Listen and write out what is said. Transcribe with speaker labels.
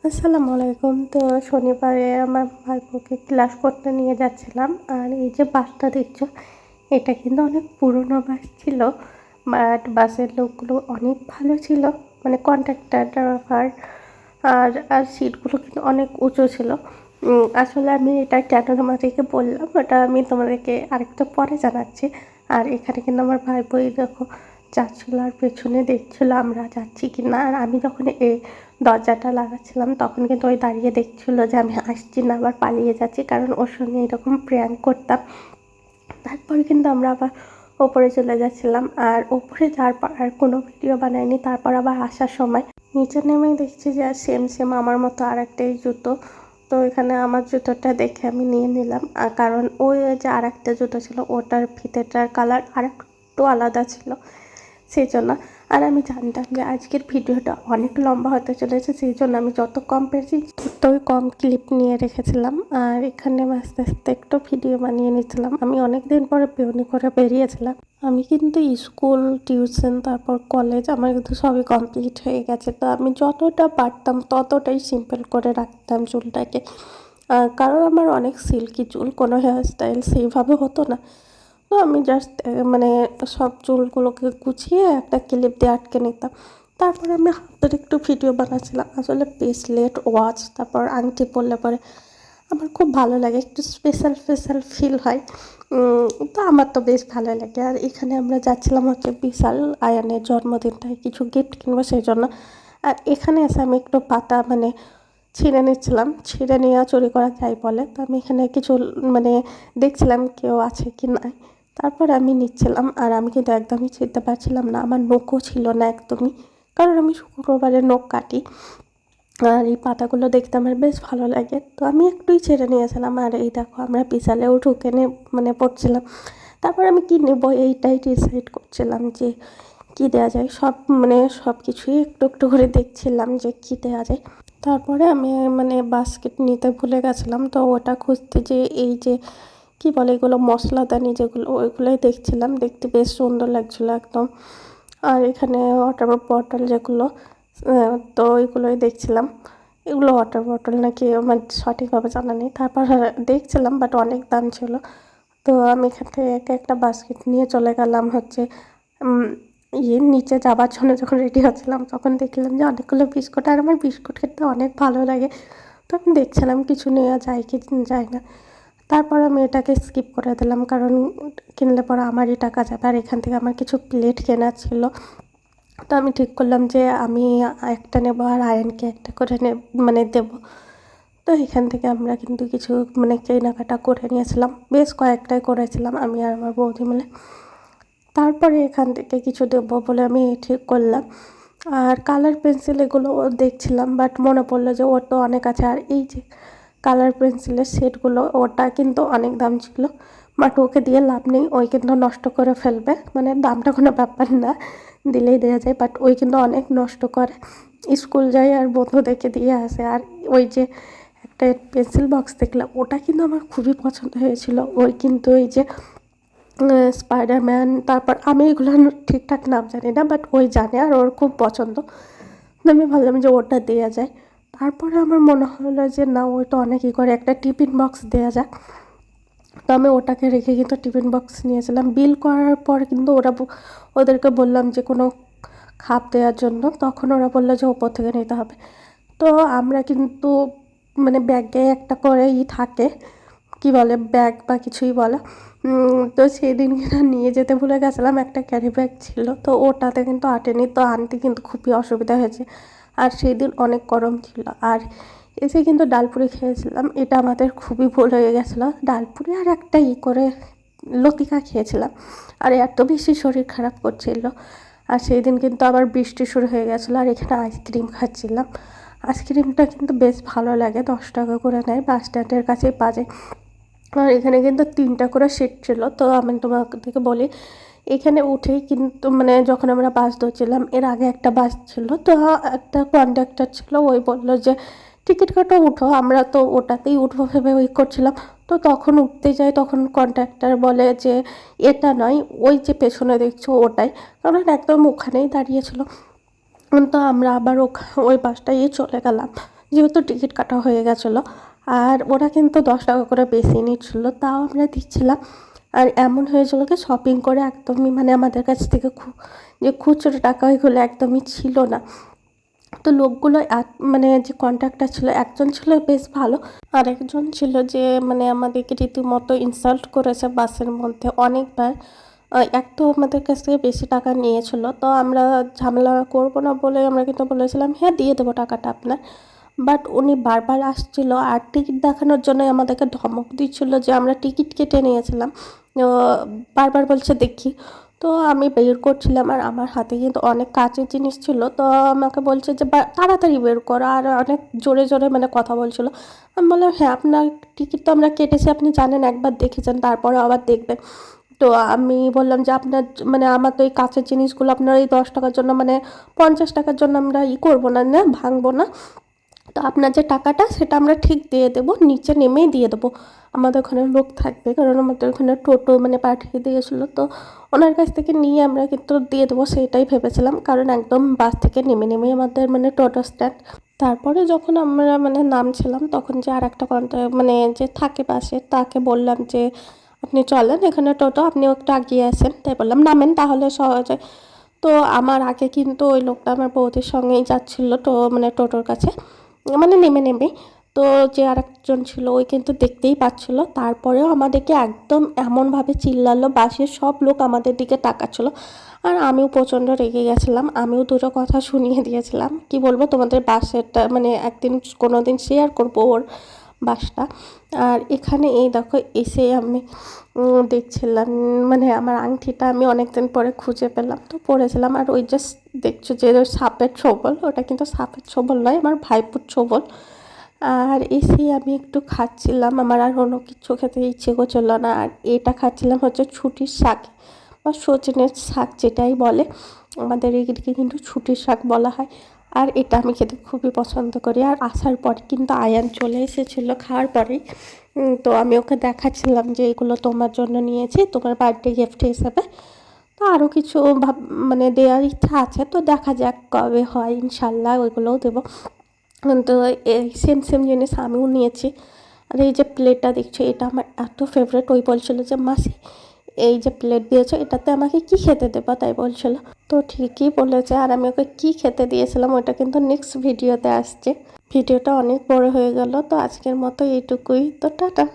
Speaker 1: আসসালামু আলাইকুম। তো শনিবারে আমার ভাইপোকে ক্লাস করতে নিয়ে যাচ্ছিলাম। আর এই যে বাসটা দেখছো, এটা কিন্তু অনেক পুরনো বাস ছিল, বাট বাসের লোকগুলো অনেক ভালো ছিল, মানে কন্ডাক্টর, ড্রাইভার আর সিটগুলো কিন্তু অনেক উঁচু ছিল। আসলে আমি এটা কেন তোমাদেরকে বললাম, ওটা আমি তোমাদেরকে আরেকটু পরে জানাচ্ছি। আর এখানে কিন্তু আমার ভাইপোই দেখো যাচ্ছিলো আর পেছনে দেখছিলো আমরা যাচ্ছি কি না। আর আমি যখন এই দরজাটা লাগাচ্ছিলাম তখন কিন্তু ওই দাঁড়িয়ে দেখছিলো যে আমি আসছি না, আবার পালিয়ে যাচ্ছি, কারণ ওর সঙ্গে এরকম প্র্যাঙ্ক করতাম। তারপর কিন্তু আমরা আবার ওপরে চলে যাচ্ছিলাম, আর ওপরে যাওয়ার পর আর কোনো ভিডিও বানাইনি। তারপর আবার আসার সময় নিচে নেমে দেখছি যে সেম সেম আমার মতো আর একটাই জুতো। তো এখানে আমার জুতোটা দেখে আমি নিয়ে নিলাম, কারণ ওই যে আর একটা জুতো ছিল ওটার ফিতেটার কালার আর একটু আলাদা ছিল, সেই জন্য। আর আমি জানতাম যে আজকের ভিডিওটা অনেক লম্বা হতে চলেছে, সেই জন্য আমি যত কম পেরেছি ততই কম ক্লিপ নিয়ে রেখেছিলাম। আর এখানে আস্তে আস্তে একটু ভিডিও বানিয়ে নিয়েছিলাম। আমি অনেক দিন পরে পেউনি করে বেরিয়েছিলাম। আমি কিন্তু স্কুল, টিউশন, তারপর কলেজ আমার কিন্তু সবই কমপ্লিট হয়ে গেছে। তো আমি যতটা পারতাম ততটাই সিম্পল করে রাখতাম চুলটাকে, কারণ আমার অনেক সিল্কি চুল, কোনো হেয়ার স্টাইল সেইভাবে হতো না। তো আমি জাস্ট মানে সব চুলগুলোকে গুছিয়ে একটা ক্লিপ দিয়ে আটকে নিতাম। তারপর আমি হাতের একটু ভিডিও বানাচ্ছিলাম। আসলে ব্রেসলেট, ওয়াচ, তারপর আংটি পরলে পরে আমার খুব ভালো লাগে, একটু স্পেশাল স্পেশাল ফিল হয়। তো আমার তো বেশ ভালো লাগে। আর এখানে আমরা যাচ্ছিলাম হচ্ছে বিশাল, আয়ানের জন্মদিনটায় কিছু গিফট কিনবো সেই জন্য। আর এখানে এসে আমি একটু পাতা মানে ছিঁড়ে নিচ্ছিলাম, ছিঁড়ে নেওয়া চুরি করা যাই বলে। তো আমি এখানে কিছু মানে দেখছিলাম কেউ আছে কি না, তারপর আমি নিচ্ছিলাম। আর আমি কিন্তু একদমই ছিঁড়তে পারছিলাম না, আমার নখও ছিল না একদমই, কারণ আমি শুক্রবারে নখ কাটি। আর এই পাতাগুলো দেখতে আমার বেশ ভালো লাগে, তো আমি একটুই ছেড়ে নিয়েছিলাম। আর এই দেখো আমরা বিশালেও ঢুকে মানে পড়ছিলাম। তারপর আমি কী নেবো এইটাই ডিসাইড করছিলাম যে কী দেওয়া যায়, সব মানে সব কিছুই একটু একটু করে দেখছিলাম যে কী দেওয়া যায়। তারপরে আমি মানে বাস্কেট নিতে ভুলে গেছিলাম, তো ওটা খুঁজতে যে এই যে কী বলে এগুলো, মশলাদানি যেগুলো, ওইগুলোই দেখছিলাম, দেখতে বেশ সুন্দর লাগছিলো একদম। আর এখানে ওয়াটার বটল যেগুলো, তো ওইগুলোই দেখছিলাম। এগুলো ওয়াটার বটল নাকি আমার সঠিকভাবে জানা নেই। তারপর দেখছিলাম, বাট অনেক দাম ছিল। তো আমি এখান থেকে একটা বাস্কেট নিয়ে চলে গেলাম হচ্ছে নিচে যাবার জন্য। যখন রেডি হচ্ছিলাম তখন দেখলাম যে অনেকগুলো বিস্কুট, আর আমার বিস্কুট খেতে অনেক ভালো লাগে। তো আমি দেখছিলাম কিছু নেওয়া যায় কি যায় না। তারপর আমি এটাকে স্কিপ করে দিলাম, কারণ কিনলে পরে আমারই টাকা যাবে। আর এখান থেকে আমার কিছু প্লেট কেনা ছিল, তো আমি ঠিক করলাম যে আমি একটা নেবো আর আয়নকে একটা করে মানে দেবো। তো এখান থেকে আমরা কিন্তু কিছু মানে কেনাকাটা করে নিয়েছিলাম, বেশ কয়েকটাই করেছিলাম আমি আর আমার বৌদি মিলে। তারপরে এখান থেকে কিছু দেবো বলে আমি ঠিক করলাম। আর কালার পেন্সিল এগুলো দেখছিলাম, বাট মনে পড়লো যে ওর তো অনেক আছে। আর এই যে কালার পেন্সিলের সেটগুলো, ওটা কিন্তু অনেক দাম ছিল, বাট ওকে দিয়ে লাভ নেই, ওই কিন্তু নষ্ট করে ফেলবে। মানে দামটা কোনো ব্যাপার না, দিলেই দেওয়া যায়, বাট ওই কিন্তু অনেক নষ্ট করে। স্কুল যায় আর বন্ধুদেরকে দিয়ে আসে। আর ওই যে একটা পেন্সিল বক্স দেখলাম, ওটা কিন্তু আমার খুবই পছন্দ হয়েছিল। ওই কিন্তু এই যে স্পাইডারম্যান, তারপর আমি এগুলো ঠিকঠাক নাম জানি না, বাট ওই জানে আর ওর খুব পছন্দ। তো আমি ভাবলাম যে ওটা দেওয়া যায়। তারপরে আমার মনে হলো যে না, ওইটা অনেকই করে, একটা টিফিন বক্স দেওয়া যাক। তো আমি ওটাকে রেখে কিন্তু টিফিন বক্স নিয়েছিলাম। বিল করার পর কিন্তু ওদেরকে বললাম যে কোনো খাপ দেওয়ার জন্য, তখন ওরা বললো যে ওপর থেকে নিতে হবে। তো আমরা কিন্তু মানে ব্যাগে একটা করেই থাকে, কি বলে ব্যাগ বা কিছুই বলে। তো সেই দিন কিনা নিয়ে যেতে ভুলে গেছিলাম, একটা ক্যারি ব্যাগ ছিল, তো ওটাতে কিন্তু আটেনি, তো আনতে কিন্তু খুবই অসুবিধা হয়েছে। আর সেই দিন অনেক গরম ছিল। আর এসে কিন্তু ডালপুরি খেয়েছিলাম, এটা আমাদের খুবই ভুল হয়ে গেছিলো। ডালপুরি আর একটা করে লতিকা খেয়েছিলাম, আর এত বেশি শরীর খারাপ করছিল। আর সেই দিন কিন্তু আবার বৃষ্টি শুরু হয়ে গেছিলো। আর এখানে আইসক্রিম খাচ্ছিলাম। আইসক্রিমটা কিন্তু বেশ ভালো লাগে, 10 টাকা করে নেয়, বাস স্ট্যান্ডের কাছেই পাওয়া যায়। আর এখানে কিন্তু 3টা করে সিট ছিল। তো আমি তোমাকে বলি, এখানে উঠেই কিন্তু মানে যখন আমরা বাস ধরছিলাম, এর আগে একটা বাস ছিল, তো একটা কন্ডাক্টর ছিল, ওই বললো যে টিকিট কাটো, উঠো। আমরা তো ওটাতেই উঠবো ভেবে ওই করছিলাম। তো তখন উঠতে যাই, তখন কন্ডাক্টর বলে যে এটা নয়, ওই যে পেছনে দেখছো ওটাই, কারণ একদম ওখানেই দাঁড়িয়েছিল। তো আমরা আবার ওই বাসটাই চলে গেলাম, যেহেতু টিকিট কাটা হয়ে গেছিলো, আর ওরা কিন্তু 10 টাকা করে বেশি নিচ্ছিলো, তাও আমরা দিচ্ছিলাম। আর এমন হয়েছিল কি শপিং করে একদমই মানে আমাদের কাছ থেকে যে খুচরো টাকা ওইগুলো একদমই ছিল না। তো লোকগুলো মানে যে কন্ট্রাক্টর ছিল, একজন ছিল বেশ ভালো, আর একজন ছিল যে মানে আমাদেরকে রীতিমতো ইনসাল্ট করেছে বাসের মধ্যে অনেকবার। এক তো আমাদের কাছ থেকে বেশি টাকা নিয়েছিল, তো আমরা ঝামেলা করবো না বলে আমরা কিন্তু বলেছিলাম হ্যাঁ দিয়ে দেবো টাকাটা আপনার। বাট উনি বারবার আসছিল আর টিকিট দেখানোর জন্য আমাদেরকে ধমক দিচ্ছিল যে আমরা টিকিট কেটে নিয়েছিলাম। বারবার বলছে দেখি। তো আমি বের করছিলাম আর আমার হাতে কিন্তু অনেক কাচের জিনিস ছিল, তো আমাকে বলছে যে তাড়াতাড়ি বের করো, আর অনেক জোরে জোরে মানে কথা বলছিল। আমি বললাম হ্যাঁ আপনার টিকিট তো আমরা কেটেছি, আপনি জানেন, একবার দেখেছেন, তারপরে আবার দেখবেন। তো আমি বললাম যে আপনার মানে আমার তো এই কাচের জিনিসগুলো আপনার এই 10 টাকার জন্য মানে 50 টাকার জন্য আমরা করবো না, না ভাঙবো না। তো আপনার যে টাকাটা সেটা আমরা ঠিক দিয়ে দেবো, নিচে নেমেই দিয়ে দেবো। আমাদের ওখানে লোক থাকবে, কারণ আমাদের ওখানে টোটো মানে পাঠিয়ে দিয়েছিলো, তো ওনার কাছ থেকে নিয়ে আমরা কিন্তু দিয়ে দেবো সেটাই ভেবেছিলাম, কারণ একদম বাস থেকে নেমে নেমেই আমাদের মানে টোটো স্ট্যান্ড। তারপরে যখন আমরা মানে নামছিলাম তখন যে আর একটা মানে যে থাকে পাশে তাকে বললাম যে আপনি চলেন, এখানে টোটো, আপনিও একটু আগিয়ে আসেন। তাই বললাম নামেন তাহলে সহজে। তো আমার আগে কিন্তু ওই লোকটা আমার বৌদির সঙ্গেই যাচ্ছিলো, তো মানে টোটোর কাছে মানে নেমে নেমেই। তো যে আরেকজন ছিল ওই কিন্তু দেখতেই পাচ্ছিল, তারপরেও আমাদেরকে একদম এমনভাবে চিল্লালো, বাসের সব লোক আমাদের দিকে তাকাচ্ছিলো। আর আমিও প্রচণ্ড রেগে গেছিলাম, আমিও দুটো কথা শুনিয়ে দিয়েছিলাম, কি বলবো তোমাদের বাসেরটা মানে একদিন কোনো দিন শেয়ার করবো ওর বাসটা। আর এখানে এই দেখো এসে আমি দেখছিলাম মানে আমার আংটিটা আমি অনেকদিন পরে খুঁজে পেলাম, তো পরেছিলাম। আর ওই যে দেখছো যে সাপের ছোবল, ওটা কিন্তু সাপের ছোবল নয়, আমার ভাইপুর ছোবল। আর এসে আমি একটু খাচ্ছিলাম, আমার আর অন্য কিছু খেতে ইচ্ছে করছিল না। আর এটা খাচ্ছিলাম হচ্ছে ছুটির শাক বা সজনের শাক যেটাই বলে, আমাদের এদিকে কিন্তু ছুটির শাক বলা হয়। আর এটা আমি খেতে খুবই পছন্দ করি। আর আসার পর কিন্তু আয়ান চলে এসেছিলো খাওয়ার পরেই। তো আমি ওকে দেখাচ্ছিলাম যে এগুলো তোমার জন্য নিয়েছি, তোমার বার্থডে গিফট হিসেবে। তো আরও কিছু মানে দেওয়ার ইচ্ছা আছে, তো দেখা যাক কবে হয়, ইনশাল্লাহ ওইগুলোও দেবো। তো এই সেম সেম জিনিস আমিও নিয়েছি। আর এই যে প্লেটটা দেখছো এটা আমার এত ফেভারিট, ওই বলছিল যে মাসি এই যে প্লেট দিয়েছো এটাতে আমাকে কি খেতে দেবো, তাই বলছিল। তো ঠিকই বলেছে। আর আমি ওকে কী খেতে দিয়েছিলাম ওটা কিন্তু নেক্সট ভিডিওতে আসছে। ভিডিওটা অনেক বড় হয়ে গেল, তো আজকের মতো এইটুকুই, তো টাটা।